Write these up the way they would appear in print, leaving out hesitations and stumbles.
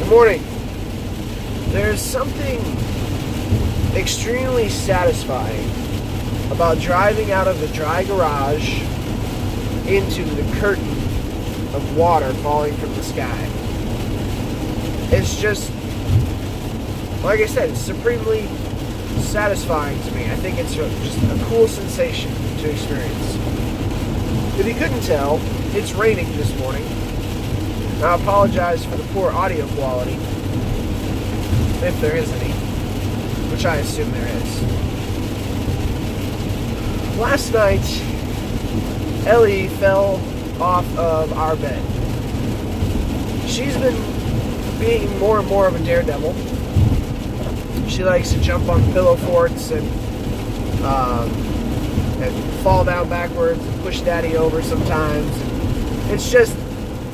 Good morning. There's something extremely satisfying about driving out of the dry garage into the curtain of water falling from the sky. It's just, like I said, it's supremely satisfying to me. I think it's just a cool sensation to experience. If you couldn't tell, it's raining this morning. I apologize for the poor audio quality, if there is any, which I assume there is. Last night, Ellie fell off of our bed. She's been being more and more of a daredevil. She likes to jump on pillow forts and fall down backwards and push Daddy over sometimes. It's just,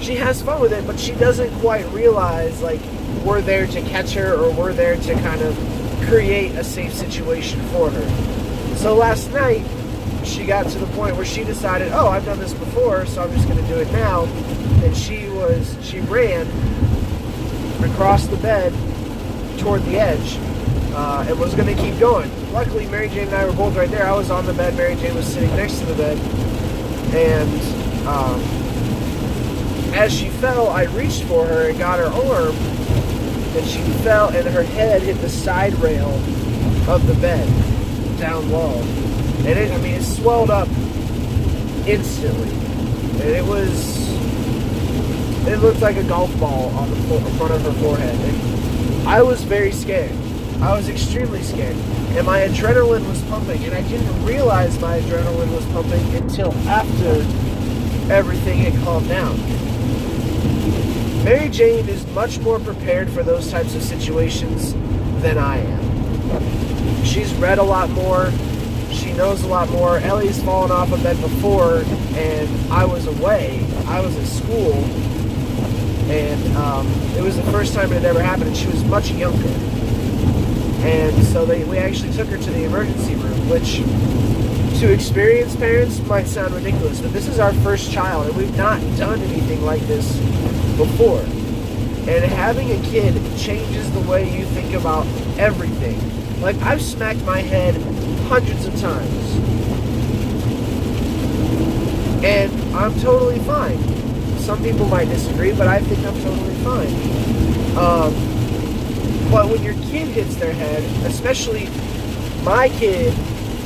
she has fun with it, but she doesn't quite realize, like, we're there to catch her or we're there to kind of create a safe situation for her. So last night, she got to the point where she decided, oh, I've done this before, so I'm just going to do it now. And she ran across the bed toward the edge and was going to keep going. Luckily, Mary Jane and I were both right there. I was on the bed, Mary Jane was sitting next to the bed, and as she fell, I reached for her and got her arm, and she fell, and her head hit the side rail of the bed down low. And it swelled up instantly. And it looked like a golf ball on the front of her forehead. And I was very scared. I was extremely scared. And my adrenaline was pumping, and I didn't realize my adrenaline was pumping until after everything had calmed down. Mary Jane is much more prepared for those types of situations than I am. She's read a lot more. She knows a lot more. Ellie's fallen off a bed before, and I was away. I was at school, and it was the first time it had ever happened, and she was much younger. And so we actually took her to the emergency room, which to experienced parents might sound ridiculous, but this is our first child, and we've not done anything like this before. And having a kid changes the way you think about everything. Like, I've smacked my head hundreds of times, and I'm totally fine. Some people might disagree, but I think I'm totally fine. But when your kid hits their head, especially my kid,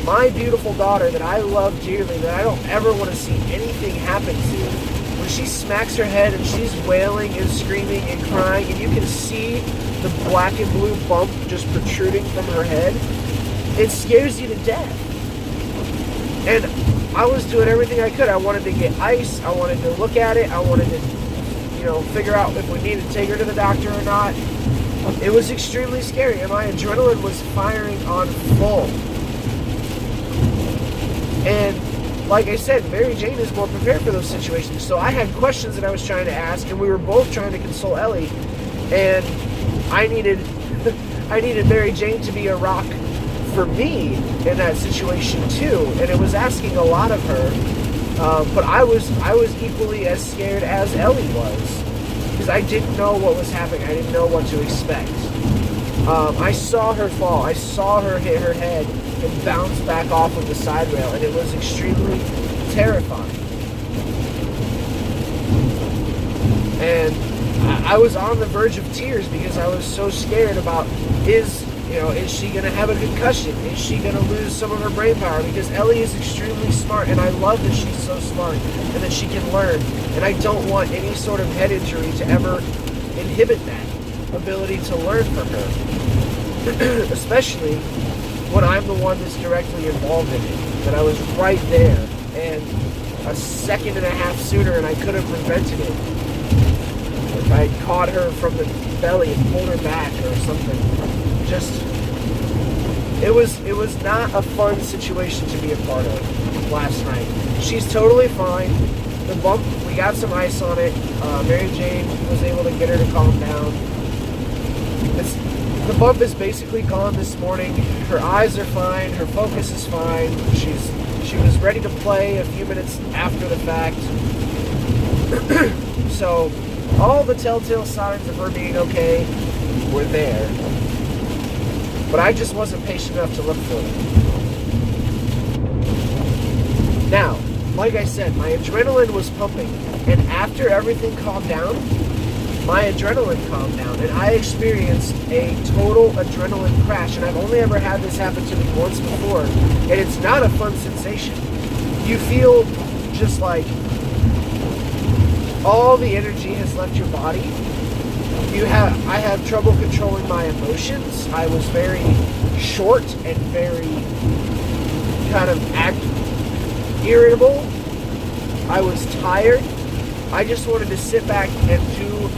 my beautiful daughter that I love dearly, that I don't ever want to see anything happen to, when she smacks her head and she's wailing and screaming and crying, and you can see the black and blue bump just protruding from her head, it scares you to death. And I was doing everything I could. I wanted to get ice. I wanted to look at it. I wanted to, figure out if we needed to take her to the doctor or not. It was extremely scary, and my adrenaline was firing on full. And like I said, Mary Jane is more prepared for those situations. So I had questions that I was trying to ask, and we were both trying to console Ellie. And I needed Mary Jane to be a rock for me in that situation too. And it was asking a lot of her. But I was equally as scared as Ellie was, because I didn't know what was happening. I didn't know what to expect. I saw her fall. I saw her hit her head and bounce back off of the side rail, and it was extremely terrifying. And I was on the verge of tears because I was so scared about, is she going to have a concussion? Is she going to lose some of her brain power? Because Ellie is extremely smart, and I love that she's so smart and that she can learn. And I don't want any sort of head injury to ever inhibit that ability to learn for her. Especially when I'm the one that's directly involved in it. That I was right there, and a second and a half sooner, and I could have prevented it. If I had caught her from the belly and pulled her back or something. It was not a fun situation to be a part of last night. She's totally fine. The bump, we got some ice on it. Mary Jane was able to get her to calm down. The bump is basically gone this morning. Her eyes are fine. Her focus is fine. She was ready to play a few minutes after the fact. So All the telltale signs of her being okay were there. But I just wasn't patient enough to look for them. Now, like I said, my adrenaline was pumping. And after everything calmed down, my adrenaline calmed down. And I experienced a total adrenaline crash. And I've only ever had this happen to me once before. And it's not a fun sensation. You feel just like all the energy has left your body. I have trouble controlling my emotions. I was very short and very kind of irritable. I was tired. I just wanted to sit back and do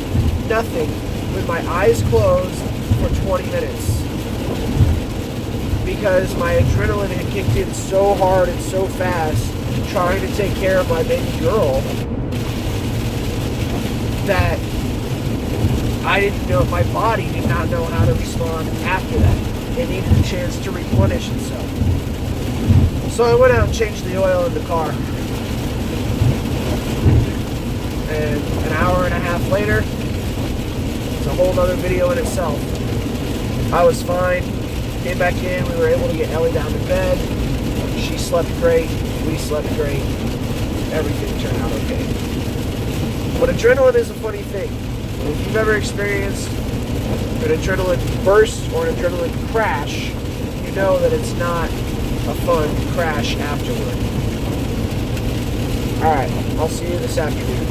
nothing with my eyes closed for 20 minutes. Because my adrenaline had kicked in so hard and so fast trying to take care of my baby girl that I didn't know, my body did not know how to respond after that. It needed a chance to replenish itself. So I went out and changed the oil in the car. And an hour and a half later, it's a whole other video in itself. I was fine. Came back in. We were able to get Ellie down to bed. She slept great. We slept great. Everything turned out okay. But adrenaline is a funny thing. If you've ever experienced an adrenaline burst or an adrenaline crash, you know that it's not a fun crash afterward. Alright, I'll see you this afternoon.